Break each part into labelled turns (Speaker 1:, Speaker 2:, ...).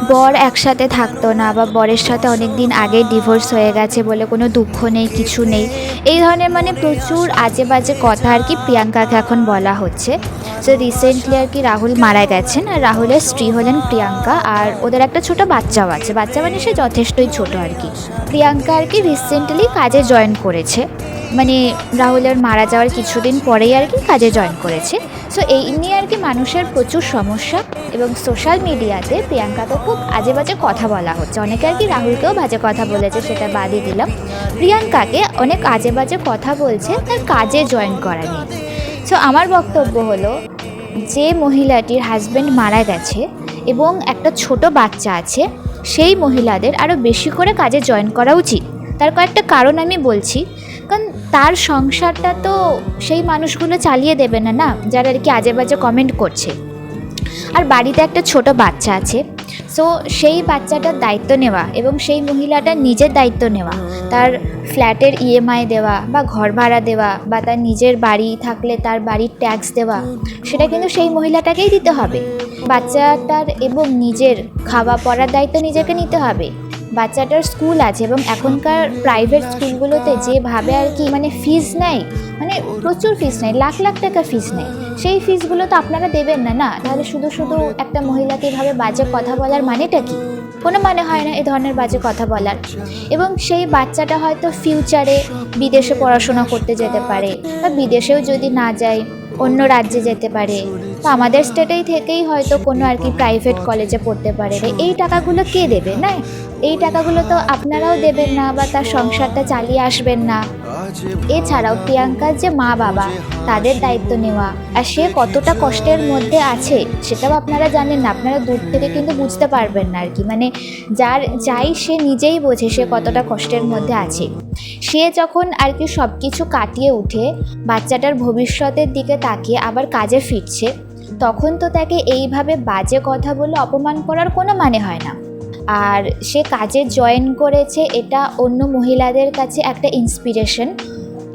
Speaker 1: বর একসাথে থাকতো না বা বরের সাথে অনেক দিন আগে ডিভোর্স হয়ে গেছে বলে কোনো দুঃখ নেই, কিছু নেই, এই ধরনের মানে প্রচুর আজে বাজে কথা আর কি প্রিয়াঙ্কাকে এখন বলা হচ্ছে। সো রিসেন্টলি আর কি রাহুল মারা গেছেন, আর রাহুলের স্ত্রী হলেন প্রিয়াঙ্কা, আর ওদের একটা ছোট বাচ্চাও আছে, বাচ্চা মানে সে যথেষ্টই ছোট আর কি। প্রিয়াঙ্কা আর কি রিসেন্টলি কাজে জয়েন করেছে, মানে রাহুলের মারা যাওয়ার কিছুদিন পরেই আর কি কাজে জয়েন করেছে। সো এই নিয়ে আর কি মানুষের প্রচুর সমস্যা, এবং সোশ্যাল মিডিয়াতে প্রিয়াঙ্কাকে খুব আজে বাজে কথা বলা হচ্ছে। অনেকে আর কি রাহুলকেও বাজে কথা বলেছে, সেটা বাদই দিলাম, প্রিয়াঙ্কাকে অনেক আজে বাজে কথা বলছে তার কাজে জয়েন করা নিয়ে। সো আমার বক্তব্য হলো, যে মহিলাটির হাজব্যান্ড মারা গেছে এবং একটা ছোট বাচ্চা আছে, সেই মহিলাদের আরও বেশি করে কাজে জয়েন করা উচিত। তার কয়েকটা কারণ আমি বলছি। কারণ তার সংসারটা তো সেই মানুষগুলো চালিয়ে দেবে না, যারা আর কি আজে বাজে কমেন্ট করছে। আর বাড়িতে একটা ছোট বাচ্চা আছে, সো সেই বাচ্চাটার দায়িত্ব নেওয়া এবং সেই মহিলাটার নিজের দায়িত্ব নেওয়া, তার ফ্ল্যাটের ইএমআই দেওয়া বা ঘর ভাড়া দেওয়া বা তার নিজের বাড়ি থাকলে তার বাড়ির ট্যাক্স দেওয়া, সেটা কিন্তু সেই মহিলাটাকেই দিতে হবে। বাচ্চাটার এবং নিজের খাওয়া পড়ার দায়িত্ব নিজেকে নিতে হবে। বাচ্চাটার স্কুল আছে, এবং এখনকার প্রাইভেট স্কুলগুলোতে যেভাবে আর কি মানে ফিস নেয়, মানে প্রচুর ফিস নেয়, লাখ লাখ টাকা ফিস নেয়, সেই ফিসগুলো তো আপনারা দেবেন না। তাহলে শুধু শুধু একটা মহিলাকে এভাবে বাজে কথা বলার মানেটা কি? কোনো মানে হয় না এ ধরনের বাজে কথা বলার। এবং সেই বাচ্চাটা হয়তো ফিউচারে বিদেশে পড়াশোনা করতে যেতে পারে, বা বিদেশেও যদি না যায় অন্য রাজ্যে যেতে পারে, তো আমাদের স্টেটেই থেকেই হয়তো কোনো আর কি প্রাইভেট কলেজে পড়তে পারে। এই টাকাগুলো কে দেবে? না, এই টাকাগুলো তো আপনারাও দেবেন না, বা তার সংসারটা চালিয়ে আসবেন না। এছাড়াও প্রিয়াঙ্কার যে মা বাবা, তাদের দায়িত্ব নেওয়া, আর সে কতটা কষ্টের মধ্যে আছে সেটাও আপনারা জানেন না, আপনারা দূর থেকে কিন্তু বুঝতে পারবেন না আর কি। মানে যাই সে নিজেই বোঝে সে কতটা কষ্টের মধ্যে আছে। সে যখন আর কি সব কিছু কাটিয়ে উঠে বাচ্চাটার ভবিষ্যতের দিকে তাকিয়ে আবার কাজে ফিরছে, তখন তো তাকে এইভাবে বাজে কথা বলে অপমান করার কোনো মানে হয় না। আর সে কাজে জয়েন করেছে, এটা অন্য মহিলাদের কাছে একটা ইন্সপিরেশন।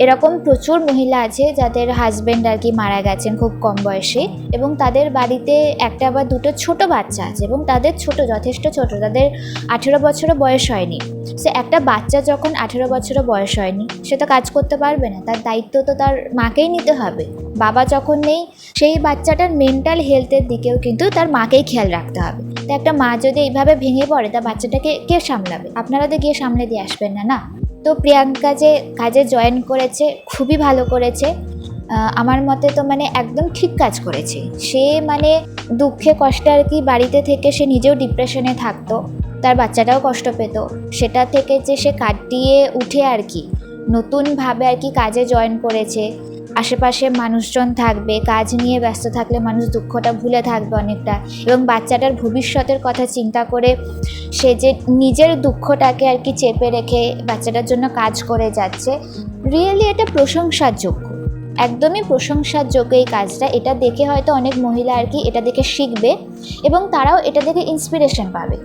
Speaker 1: এরকম প্রচুর মহিলা আছে যাদের হাজব্যান্ড আর কি মারা গেছেন খুব কম বয়সে, এবং তাদের বাড়িতে একটা বা দুটো ছোট বাচ্চা আছে, এবং তাদের যথেষ্ট ছোট, তাদের 18 বছরও বয়স হয়নি। সে একটা বাচ্চা যখন 18 বছরও বয়স হয়নি, সে তো কাজ করতে পারবে না, তার দায়িত্ব তো তার মাকেই নিতে হবে। বাবা যখন নেই, সেই বাচ্চাটার মেন্টাল হেলথের দিকেও কিন্তু তার মাকেই খেয়াল রাখতে হবে। তো একটা মা যদি এইভাবে ভেঙে পড়ে, তার বাচ্চাটাকে কে সামলাবে? আপনারা তো গিয়ে সামলে দিয়ে আসবেন না। তো প্রিয়াঙ্কা যে কাজে জয়েন করেছে, খুবই ভালো করেছে। আমার মতে তো মানে একদম ঠিক কাজ করেছে। সে মানে দুঃখে কষ্টে আর কি বাড়িতে থেকে সে নিজেও ডিপ্রেশনে থাকতো, তার বাচ্চাটাও কষ্ট পেত, সেটা থেকে যে সে কাটিয়ে উঠে আর কি নতুনভাবে আর কি কাজে জয়েন করেছে। আশেপাশে মানুষজন থাকবে, কাজ নিয়ে ব্যস্ত থাকলে মানুষ দুঃখটা ভুলে থাকবে অনেকটা, এবং বাচ্চাটার ভবিষ্যতের কথা চিন্তা করে সে যে নিজের দুঃখটাকে আর কি চেপে রেখে বাচ্চাটার জন্য কাজ করে যাচ্ছে, রিয়েলি এটা প্রশংসার যোগ্য, একদমই প্রশংসার যোগ্য এই কাজটা। এটা দেখে হয়তো অনেক মহিলা আর কি এটা দেখে শিখবে, এবং তারাও এটা দেখে ইন্সপিরেশন পাবে।